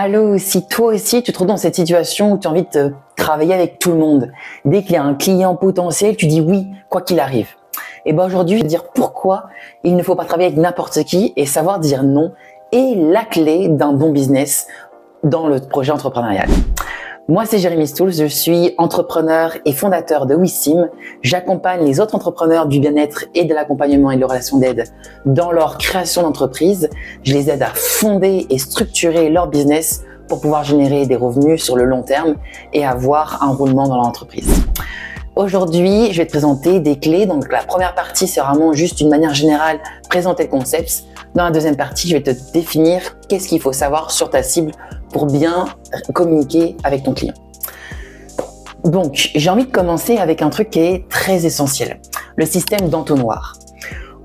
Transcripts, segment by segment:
Allô, si toi aussi tu te trouves dans cette situation où tu as envie de travailler avec tout le monde, dès qu'il y a un client potentiel, tu dis oui, quoi qu'il arrive. Et ben aujourd'hui, je vais te dire pourquoi il ne faut pas travailler avec n'importe qui et savoir dire non est la clé d'un bon business dans le projet entrepreneurial. Moi, c'est Jérémy Stouls, je suis entrepreneur et fondateur de WeSim. J'accompagne les autres entrepreneurs du bien-être et de l'accompagnement et de la relation d'aide dans leur création d'entreprise. Je les aide à fonder et structurer leur business pour pouvoir générer des revenus sur le long terme et avoir un roulement dans l'entreprise. Aujourd'hui, je vais te présenter des clés. Donc, la première partie, c'est vraiment juste d'une manière générale présenter le concept. Dans la deuxième partie, je vais te définir qu'est-ce qu'il faut savoir sur ta cible pour bien communiquer avec ton client. Donc, j'ai envie de commencer avec un truc qui est très essentiel, le système d'entonnoir.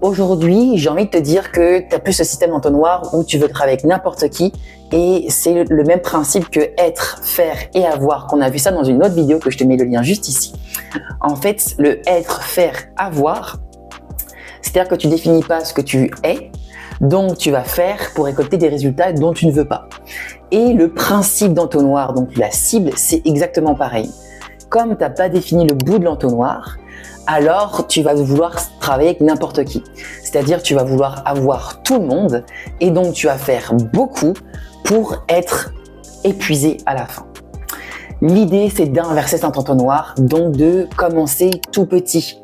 Aujourd'hui, j'ai envie de te dire que tu n'as plus ce système d'entonnoir où tu veux travailler avec n'importe qui et c'est le même principe que être, faire et avoir, qu'on a vu ça dans une autre vidéo que je te mets le lien juste ici. En fait, le être, faire, avoir, c'est-à-dire que tu définis pas ce que tu es, donc tu vas faire pour récolter des résultats dont tu ne veux pas. Et le principe d'entonnoir, donc la cible, c'est exactement pareil. Comme tu n'as pas défini le bout de l'entonnoir, alors tu vas vouloir travailler avec n'importe qui. C'est-à-dire tu vas vouloir avoir tout le monde et donc tu vas faire beaucoup pour être épuisé à la fin. L'idée, c'est d'inverser cet entonnoir, donc de commencer tout petit.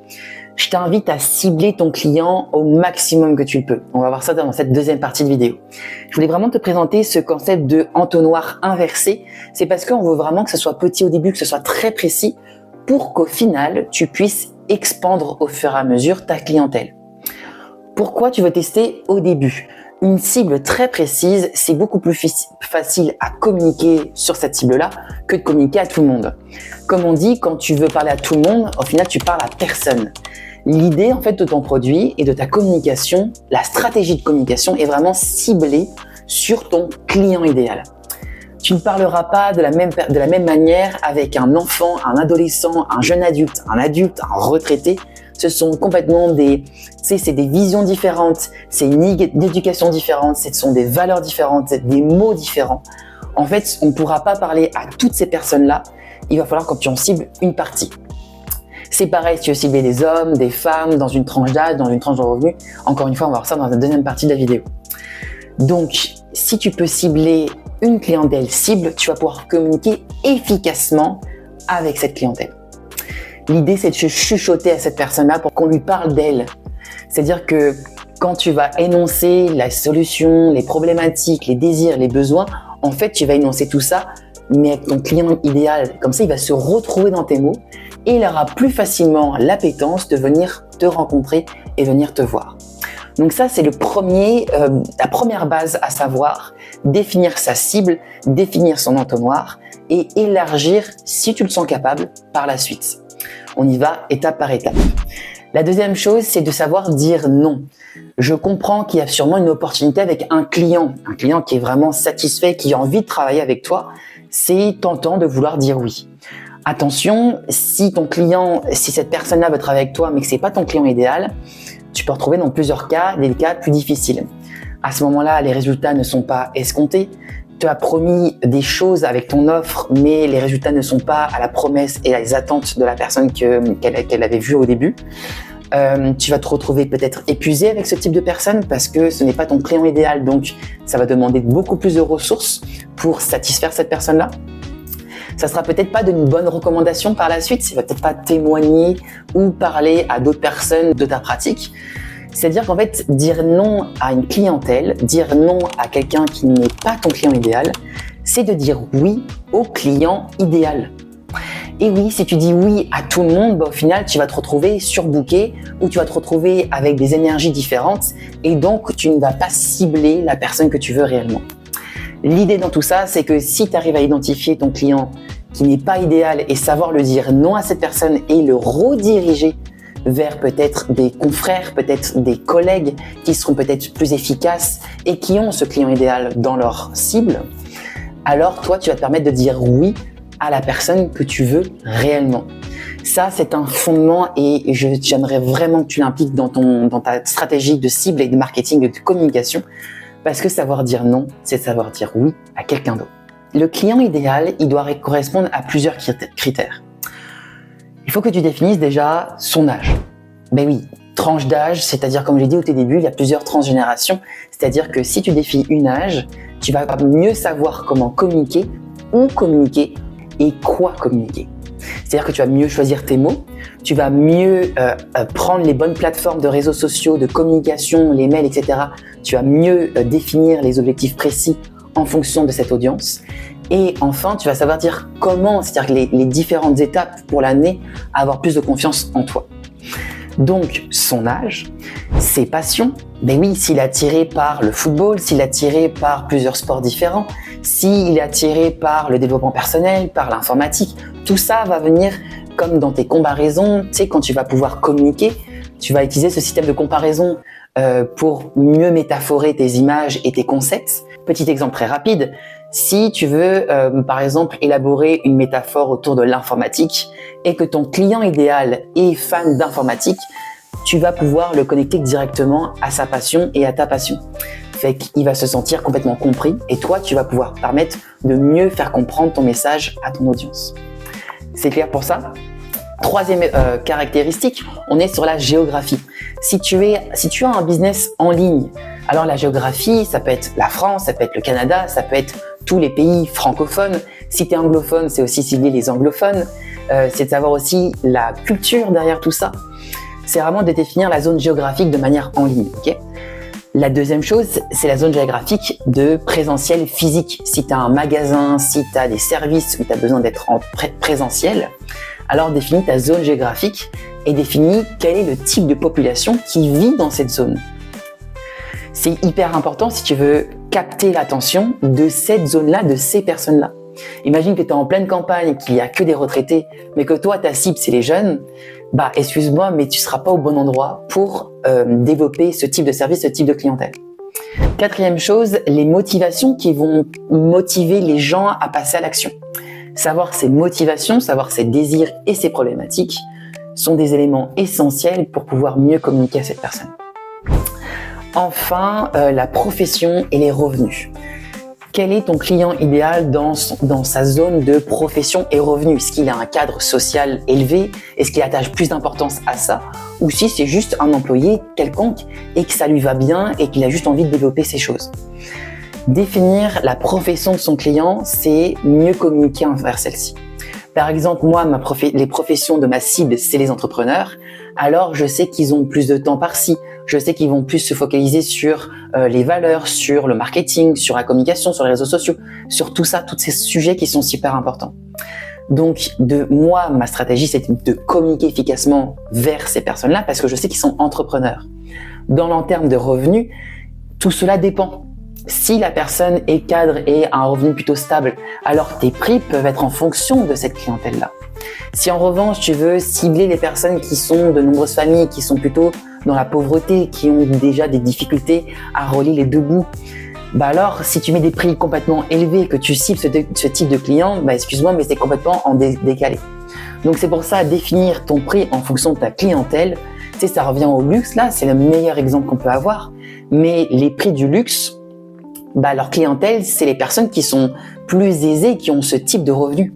Je t'invite à cibler ton client au maximum que tu le peux. On va voir ça dans cette deuxième partie de vidéo. Je voulais vraiment te présenter ce concept de entonnoir inversé. C'est parce qu'on veut vraiment que ce soit petit au début, que ce soit très précis pour qu'au final, tu puisses expandre au fur et à mesure ta clientèle. Pourquoi tu veux tester au début ? Une cible très précise, c'est beaucoup plus facile à communiquer sur cette cible-là que de communiquer à tout le monde. Comme on dit, quand tu veux parler à tout le monde, au final, tu parles à personne. L'idée en fait de ton produit et de ta communication, la stratégie de communication est vraiment ciblée sur ton client idéal. Tu ne parleras pas de la même manière avec un enfant, un adolescent, un jeune adulte, un retraité. Ce sont complètement des visions différentes, c'est une éducation différente, ce sont des valeurs différentes, des mots différents. En fait, on ne pourra pas parler à toutes ces personnes-là. Il va falloir que tu en cibles une partie. C'est pareil si tu veux cibler des hommes, des femmes, dans une tranche d'âge, dans une tranche de revenus. Encore une fois, on va voir ça dans la deuxième partie de la vidéo. Donc, si tu peux cibler une clientèle cible, tu vas pouvoir communiquer efficacement avec cette clientèle. L'idée, c'est de chuchoter à cette personne-là pour qu'on lui parle d'elle. C'est-à-dire que quand tu vas énoncer la solution, les problématiques, les désirs, les besoins, en fait, tu vas énoncer tout ça, mais avec ton client idéal. Comme ça, il va se retrouver dans tes mots et il aura plus facilement l'appétence de venir te rencontrer et venir te voir. Donc ça, c'est la première base à savoir, définir sa cible, définir son entonnoir et élargir, si tu le sens capable, par la suite. On y va étape par étape. La deuxième chose, c'est de savoir dire non. Je comprends qu'il y a sûrement une opportunité avec un client qui est vraiment satisfait, qui a envie de travailler avec toi. C'est tentant de vouloir dire oui. Attention, si cette personne-là veut travailler avec toi, mais que c'est pas ton client idéal, tu peux retrouver dans plusieurs cas des cas plus difficiles. À ce moment-là, les résultats ne sont pas escomptés. Tu as promis des choses avec ton offre, mais les résultats ne sont pas à la promesse et à les attentes de la personne qu'elle avait vue au début. Tu vas te retrouver peut-être épuisé avec ce type de personne parce que ce n'est pas ton client idéal, donc ça va demander beaucoup plus de ressources pour satisfaire cette personne-là. Ça sera peut-être pas d'une bonne recommandation par la suite, ça va peut-être pas témoigner ou parler à d'autres personnes de ta pratique. C'est-à-dire qu'en fait, dire non à une clientèle, dire non à quelqu'un qui n'est pas ton client idéal, c'est de dire oui au client idéal. Et oui, si tu dis oui à tout le monde, au final, tu vas te retrouver surbooké ou tu vas te retrouver avec des énergies différentes et donc tu ne vas pas cibler la personne que tu veux réellement. L'idée dans tout ça, c'est que si tu arrives à identifier ton client qui n'est pas idéal et savoir le dire non à cette personne et le rediriger vers peut-être des confrères, peut-être des collègues qui seront peut-être plus efficaces et qui ont ce client idéal dans leur cible, alors toi, tu vas te permettre de dire oui à la personne que tu veux réellement. Ça, c'est un fondement et j'aimerais vraiment que tu l'impliques dans ta stratégie de cible et de marketing et de communication parce que savoir dire non, c'est savoir dire oui à quelqu'un d'autre. le client idéal, il doit correspondre à plusieurs critères. Il faut que tu définisses déjà son âge. Ben oui, tranche d'âge, c'est-à-dire comme je l'ai dit au tout début, il y a plusieurs transgénérations. C'est-à-dire que si tu définis une âge, tu vas mieux savoir comment communiquer, où communiquer et quoi communiquer. C'est-à-dire que tu vas mieux choisir tes mots, tu vas mieux prendre les bonnes plateformes de réseaux sociaux, de communication, les mails, etc. Tu vas mieux définir les objectifs précis en fonction de cette audience. Et enfin, tu vas savoir dire comment, c'est-à-dire les différentes étapes pour l'année, avoir plus de confiance en toi. Donc, son âge, ses passions, ben oui, s'il est attiré par le football, s'il est attiré par plusieurs sports différents, s'il est attiré par le développement personnel, par l'informatique, tout ça va venir comme dans tes comparaisons. Tu sais, quand tu vas pouvoir communiquer, tu vas utiliser ce système de comparaison pour mieux métaphorer tes images et tes concepts. Petit exemple très rapide, si tu veux par exemple élaborer une métaphore autour de l'informatique et que ton client idéal est fan d'informatique, tu vas pouvoir le connecter directement à sa passion et à ta passion. Fait qu'il va se sentir complètement compris et toi, tu vas pouvoir permettre de mieux faire comprendre ton message à ton audience. C'est clair pour ça? Troisième caractéristique, on est sur la géographie. Si tu as un business en ligne, alors la géographie, ça peut être la France, ça peut être le Canada, ça peut être tous les pays francophones. Si tu es anglophone, c'est aussi cibler les anglophones. C'est de savoir aussi la culture derrière tout ça. C'est vraiment de définir la zone géographique de manière en ligne. Okay? La deuxième chose, c'est la zone géographique de présentiel physique. Si tu as un magasin, si tu as des services où tu as besoin d'être en présentiel, alors définis ta zone géographique et définis quel est le type de population qui vit dans cette zone. C'est hyper important si tu veux capter l'attention de cette zone-là, de ces personnes-là. Imagine que tu es en pleine campagne, qu'il n'y a que des retraités, mais que toi, ta cible, c'est les jeunes. Bah, excuse-moi, mais tu ne seras pas au bon endroit pour développer ce type de service, ce type de clientèle. Quatrième chose, les motivations qui vont motiver les gens à passer à l'action. Savoir ses motivations, savoir ses désirs et ses problématiques sont des éléments essentiels pour pouvoir mieux communiquer à cette personne. Enfin, la profession et les revenus. Quel est ton client idéal dans sa zone de profession et revenus? Est-ce qu'il a un cadre social élevé? Est-ce qu'il attache plus d'importance à ça? Ou si c'est juste un employé quelconque et que ça lui va bien et qu'il a juste envie de développer ses choses? Définir la profession de son client, c'est mieux communiquer envers celle-ci. Par exemple, moi, les professions de ma cible, c'est les entrepreneurs. Alors, je sais qu'ils ont plus de temps par-ci. Je sais qu'ils vont plus se focaliser sur les valeurs, sur le marketing, sur la communication, sur les réseaux sociaux, sur tout ça, tous ces sujets qui sont super importants. Donc, ma stratégie, c'est de communiquer efficacement vers ces personnes-là parce que je sais qu'ils sont entrepreneurs. En termes de revenus, tout cela dépend. Si la personne est cadre et a un revenu plutôt stable, alors tes prix peuvent être en fonction de cette clientèle-là. Si en revanche, tu veux cibler les personnes qui sont de nombreuses familles, qui sont plutôt dans la pauvreté, qui ont déjà des difficultés à relier les deux bouts, bah alors si tu mets des prix complètement élevés, que tu cibles ce type de client, bah excuse-moi, mais c'est complètement en décalé. Donc c'est pour ça, définir ton prix en fonction de ta clientèle, tu sais, ça revient au luxe là, c'est le meilleur exemple qu'on peut avoir, mais les prix du luxe, bah leur clientèle, c'est les personnes qui sont plus aisées, qui ont ce type de revenus.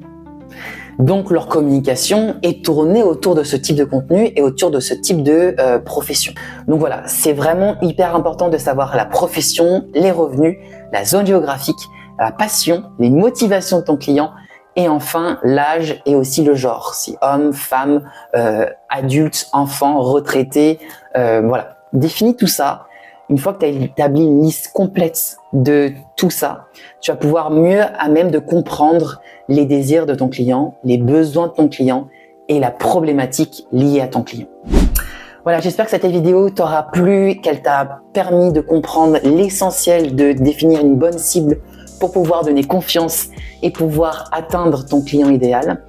Donc leur communication est tournée autour de ce type de contenu et autour de ce type de profession. Donc voilà, c'est vraiment hyper important de savoir la profession, les revenus, la zone géographique, la passion, les motivations de ton client et enfin l'âge et aussi le genre, si homme, femme, adulte, enfant, retraité, voilà. Définis tout ça. Une fois que tu as établi une liste complète de tout ça, tu vas pouvoir mieux à même de comprendre les désirs de ton client, les besoins de ton client et la problématique liée à ton client. Voilà, j'espère que cette vidéo t'aura plu, qu'elle t'a permis de comprendre l'essentiel de définir une bonne cible pour pouvoir donner confiance et pouvoir atteindre ton client idéal.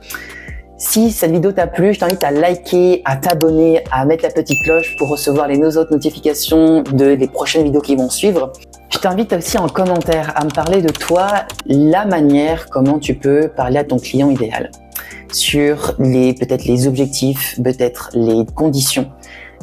Si cette vidéo t'a plu, je t'invite à liker, à t'abonner, à mettre la petite cloche pour recevoir les autres notifications des prochaines vidéos qui vont suivre. Je t'invite aussi en commentaire à me parler de toi, la manière comment tu peux parler à ton client idéal sur peut-être les objectifs, peut-être les conditions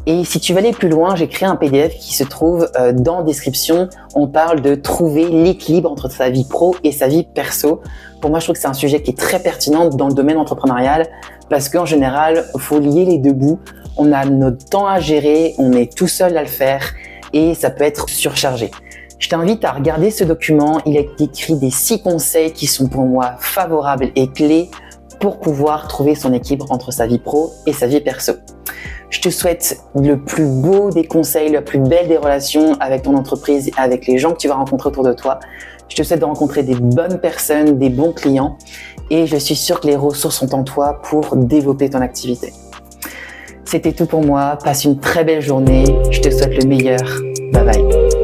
Et si tu veux aller plus loin, j'ai créé un PDF qui se trouve dans la description. On parle de trouver l'équilibre entre sa vie pro et sa vie perso. Pour moi, je trouve que c'est un sujet qui est très pertinent dans le domaine entrepreneurial parce qu'en général, il faut lier les deux bouts. On a notre temps à gérer, on est tout seul à le faire et ça peut être surchargé. Je t'invite à regarder ce document. Il a écrit des 6 conseils qui sont pour moi favorables et clés pour pouvoir trouver son équilibre entre sa vie pro et sa vie perso. Je te souhaite le plus beau des conseils, la plus belle des relations avec ton entreprise et avec les gens que tu vas rencontrer autour de toi. Je te souhaite de rencontrer des bonnes personnes, des bons clients et je suis sûr que les ressources sont en toi pour développer ton activité. C'était tout pour moi. Passe une très belle journée. Je te souhaite le meilleur. Bye bye.